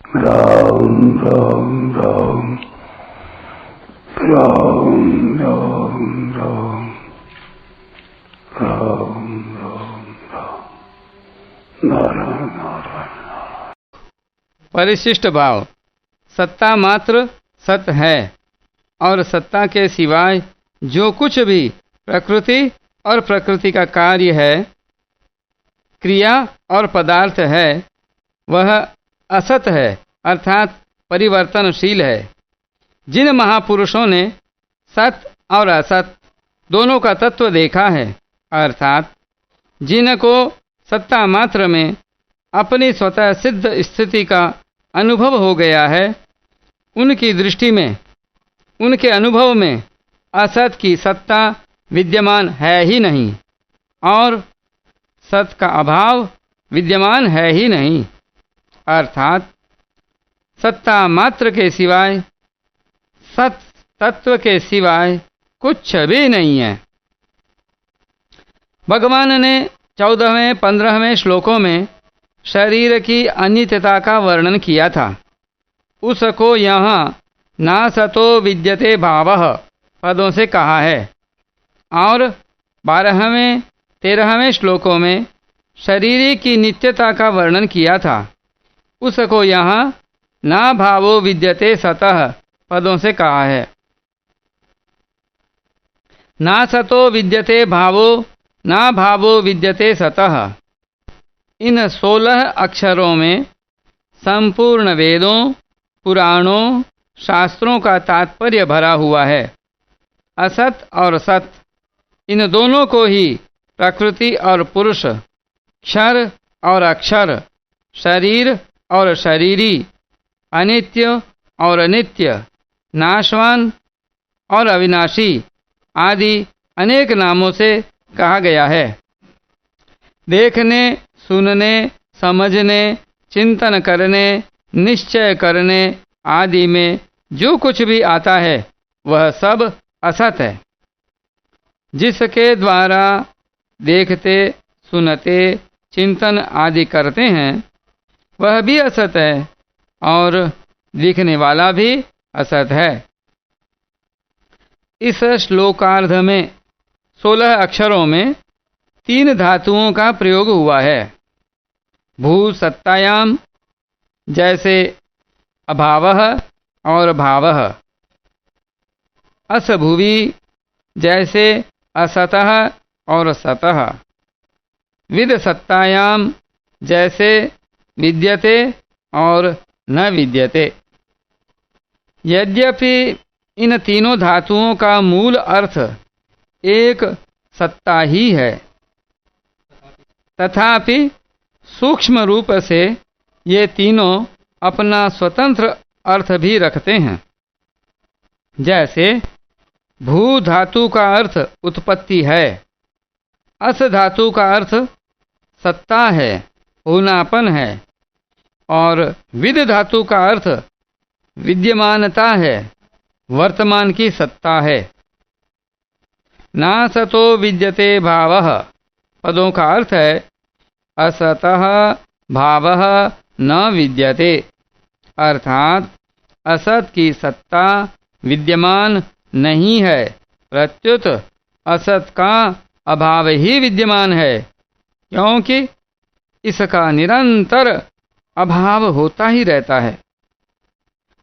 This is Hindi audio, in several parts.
राम राम राम राम राम राम राम राम राम नारायण नारायण। परिशिष्ट भाव। सत्ता मात्र सत है और सत्ता के सिवाय जो कुछ भी प्रकृति और प्रकृति का कार्य है, क्रिया और पदार्थ है, वह असत है अर्थात परिवर्तनशील है। जिन महापुरुषों ने सत और असत दोनों का तत्व देखा है, अर्थात जिनको सत्ता मात्र में अपनी स्वतः सिद्ध स्थिति का अनुभव हो गया है, उनकी दृष्टि में, उनके अनुभव में असत की सत्ता विद्यमान है ही नहीं और सत का अभाव विद्यमान है ही नहीं। अर्थात सत्ता मात्र के सिवाय, सत तत्व के सिवाय कुछ भी नहीं है। भगवान ने 14वें 15वें श्लोकों में शरीर की अनित्यता का वर्णन किया था। उसको यहाँ ना सतो विद्यते भावः पदों से कहा है और 12वें 13वें श्लोकों में शरीर की नित्यता का वर्णन किया था। उसको यहाँ ना भावो विद्यते सतः पदों से कहा है। ना सतो विद्यते भावो ना भावो विद्यते सतः। इन 16 अक्षरों में संपूर्ण वेदों, पुराणों, शास्त्रों का तात्पर्य भरा हुआ है। असत और सत इन दोनों को ही प्रकृति और पुरुष, क्षर और अक्षर, शरीर और शरीरी, अनित्य और अनित्य, नाशवान और अविनाशी आदि अनेक नामों से कहा गया है। देखने, सुनने, समझने, चिंतन करने, निश्चय करने आदि में जो कुछ भी आता है वह सब असत है। जिसके द्वारा देखते, सुनते, चिंतन आदि करते हैं वह भी असत है और दिखने वाला भी असत है। इस श्लोकार्ध में 16 अक्षरों में 3 धातुओं का प्रयोग हुआ है। भू सत्तायाम जैसे अभावः और भावः, अस भुवि जैसे असतः और सतः, विद सत्तायाम जैसे विद्यते और न विद्यते। यद्यपि इन तीनों धातुओं का मूल अर्थ एक सत्ता ही है, तथापि सूक्ष्म रूप से ये तीनों अपना स्वतंत्र अर्थ भी रखते हैं। जैसे भू धातु का अर्थ उत्पत्ति है, अस धातु का अर्थ सत्ता है, होनापन है और विद धातु का अर्थ विद्यमानता है, वर्तमान की सत्ता है। ना सतो विद्यते भावः पदों का अर्थ है असतः भावः न विद्यते, अर्थात असत की सत्ता विद्यमान नहीं है, प्रत्युत असत का अभाव ही विद्यमान है, क्योंकि इसका निरंतर अभाव होता ही रहता है,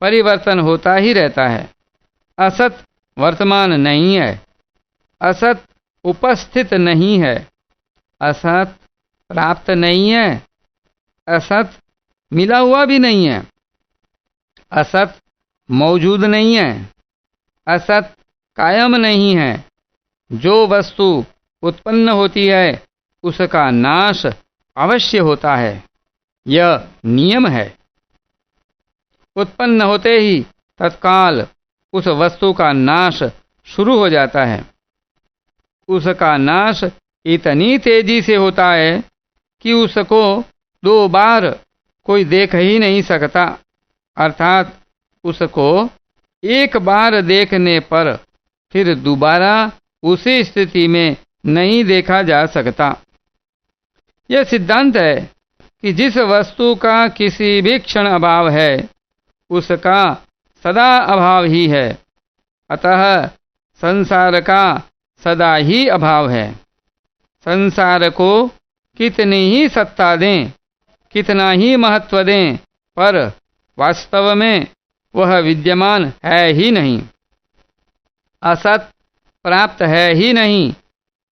परिवर्तन होता ही रहता है। असत वर्तमान नहीं है, असत उपस्थित नहीं है, असत प्राप्त नहीं है, असत मिला हुआ भी नहीं है, असत मौजूद नहीं है, असत कायम नहीं है। जो वस्तु उत्पन्न होती है उसका नाश अवश्य होता है, यह नियम है। उत्पन्न होते ही तत्काल उस वस्तु का नाश शुरू हो जाता है। उसका नाश इतनी तेजी से होता है कि उसको 2 बार कोई देख ही नहीं सकता, अर्थात उसको एक बार देखने पर फिर दोबारा उसी स्थिति में नहीं देखा जा सकता। यह सिद्धांत है कि जिस वस्तु का किसी भी क्षण अभाव है उसका सदा अभाव ही है, अतः संसार का सदा ही अभाव है। संसार को कितनी ही सत्ता दें, कितना ही महत्व दें, पर वास्तव में वह विद्यमान है ही नहीं। असत प्राप्त है ही नहीं,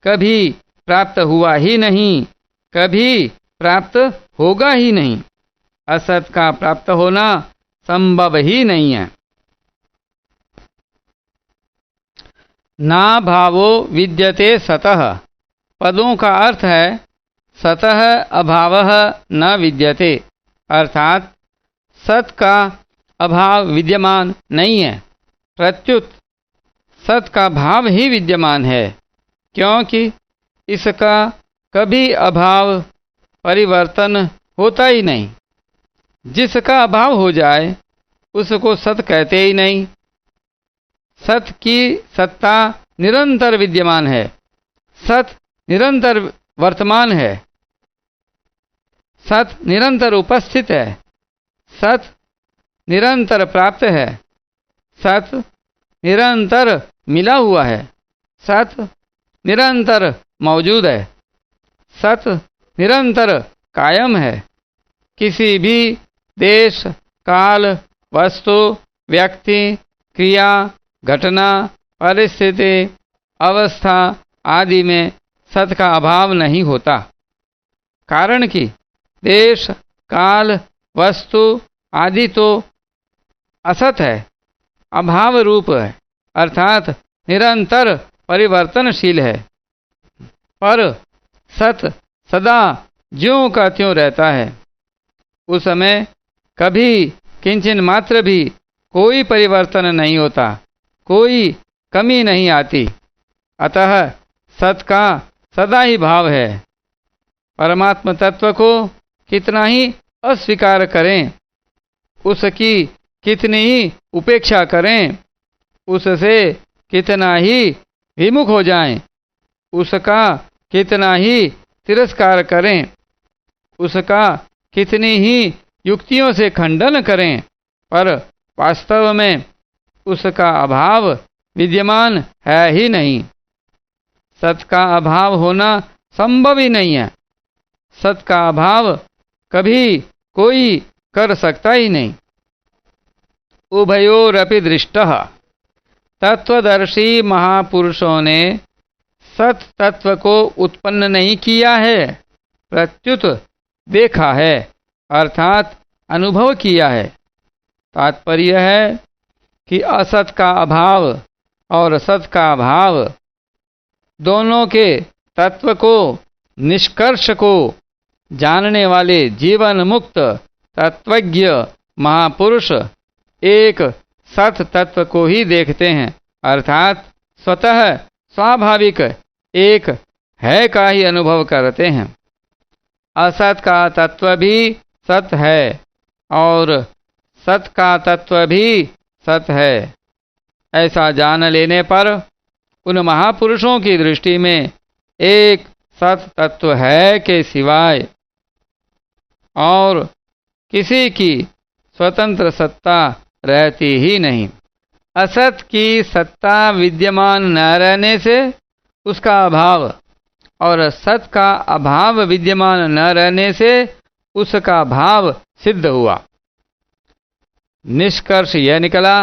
कभी प्राप्त हुआ ही नहीं, कभी प्राप्त होगा ही नहीं। असत का प्राप्त होना संभव ही नहीं है। ना भावो विद्यते सतः पदों का अर्थ है सतः अभावः न विद्यते, अर्थात सत का अभाव विद्यमान नहीं है, प्रत्युत सत का भाव ही विद्यमान है, क्योंकि इसका कभी अभाव परिवर्तन होता ही नहीं। जिसका अभाव हो जाए उसको सत कहते ही नहीं। सत की सत्ता निरंतर विद्यमान है, सत निरंतर वर्तमान है, सत निरंतर उपस्थित है, सत निरंतर प्राप्त है, सत निरंतर मिला हुआ है, सत निरंतर मौजूद है, सत निरंतर कायम है। किसी भी देश, काल, वस्तु, व्यक्ति, क्रिया, घटना, परिस्थिति, अवस्था आदि में सत का अभाव नहीं होता, कारण कि देश, काल, वस्तु आदि तो असत है, अभाव रूप है, अर्थात निरंतर परिवर्तनशील है, पर सत सदा ज्यों का त्यों रहता है। उस समय कभी किंचन मात्र भी कोई परिवर्तन नहीं होता, कोई कमी नहीं आती, अतः सत का सदा ही भाव है। परमात्म तत्व को कितना ही अस्वीकार करें, उसकी कितनी ही उपेक्षा करें, उससे कितना ही विमुख हो जाएं, उसका कितना ही तिरस्कार करें, उसका कितनी ही युक्तियों से खंडन करें, पर वास्तव में उसका अभाव विद्यमान है ही नहीं। सत का अभाव होना संभव ही नहीं है। सत का अभाव कभी कोई कर सकता ही नहीं। उभयोरपि दृष्टः तत्वदर्शी महापुरुषों ने सत तत्व को उत्पन्न नहीं किया है, प्रत्युत देखा है, अर्थात अनुभव किया है। तात्पर्य है कि असत का अभाव और सत का अभाव दोनों के तत्व को, निष्कर्ष को जानने वाले जीवन मुक्त तत्वज्ञ महापुरुष एक सत तत्व को ही देखते हैं, अर्थात स्वतः स्वाभाविक एक है का ही अनुभव करते हैं। असत का तत्व भी सत है और सत का तत्व भी सत है, ऐसा जान लेने पर उन महापुरुषों की दृष्टि में एक सत तत्व है के सिवाय और किसी की स्वतंत्र सत्ता रहती ही नहीं। असत की सत्ता विद्यमान न रहने से उसका अभाव और सत का अभाव विद्यमान न रहने से उसका भाव सिद्ध हुआ। निष्कर्ष यह निकला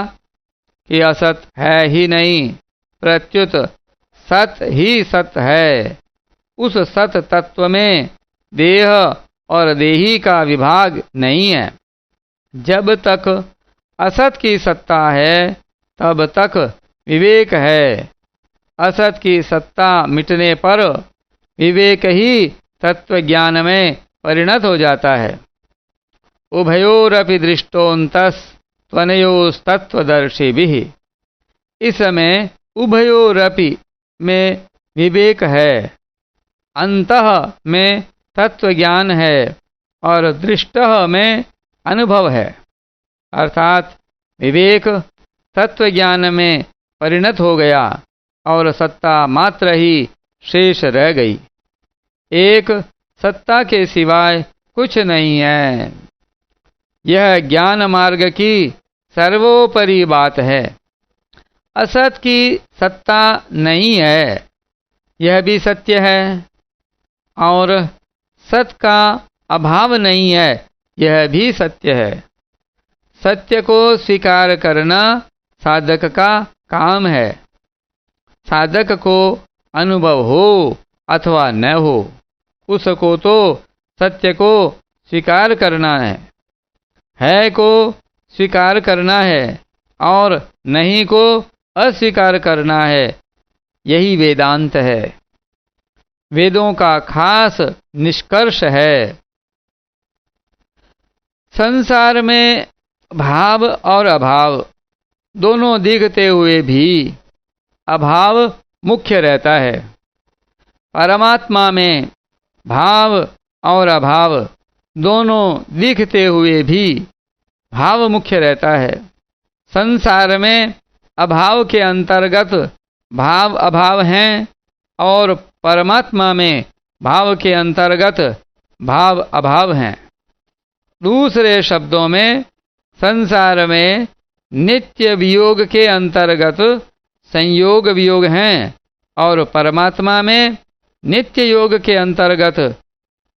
कि असत है ही नहीं, प्रत्युत सत ही सत है। उस सत तत्व में देह और देही का विभाग नहीं है। जब तक असत की सत्ता है तब तक विवेक है। असत की सत्ता मिटने पर विवेक ही तत्व ज्ञान में परिणत हो जाता है। उभयोरपि दृष्टोन्तस् त्वनयोस्तत्वदर्शिभिः। इस समय उभयोरपि में विवेक है, अंतः में तत्व ज्ञान है और दृष्टः में अनुभव है, अर्थात विवेक तत्व ज्ञान में परिणत हो गया और सत्ता मात्र ही शेष रह गई। एक सत्ता के सिवाय कुछ नहीं है। यह ज्ञान मार्ग की सर्वोपरि बात है। असत की सत्ता नहीं है, यह भी सत्य है, और सत का अभाव नहीं है, यह भी सत्य है। सत्य को स्वीकार करना साधक का काम है। साधक को अनुभव हो अथवा न हो, उसको तो सत्य को स्वीकार करना है को स्वीकार करना है और नहीं को अस्वीकार करना है। यही वेदांत है, वेदों का खास निष्कर्ष है। संसार में भाव और अभाव दोनों दिखते हुए भी अभाव मुख्य रहता है। परमात्मा में भाव और अभाव दोनों दिखते हुए भी भाव मुख्य रहता है। संसार में अभाव के अंतर्गत भाव अभाव हैं और परमात्मा में भाव के अंतर्गत भाव अभाव हैं। दूसरे शब्दों में संसार में नित्य वियोग के अंतर्गत संयोग वियोग हैं और परमात्मा में नित्य योग के अंतर्गत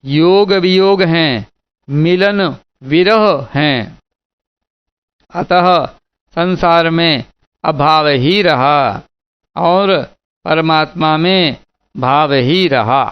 योग वियोग हैं, मिलन विरह हैं। अतः संसार में अभाव ही रहा और परमात्मा में भाव ही रहा।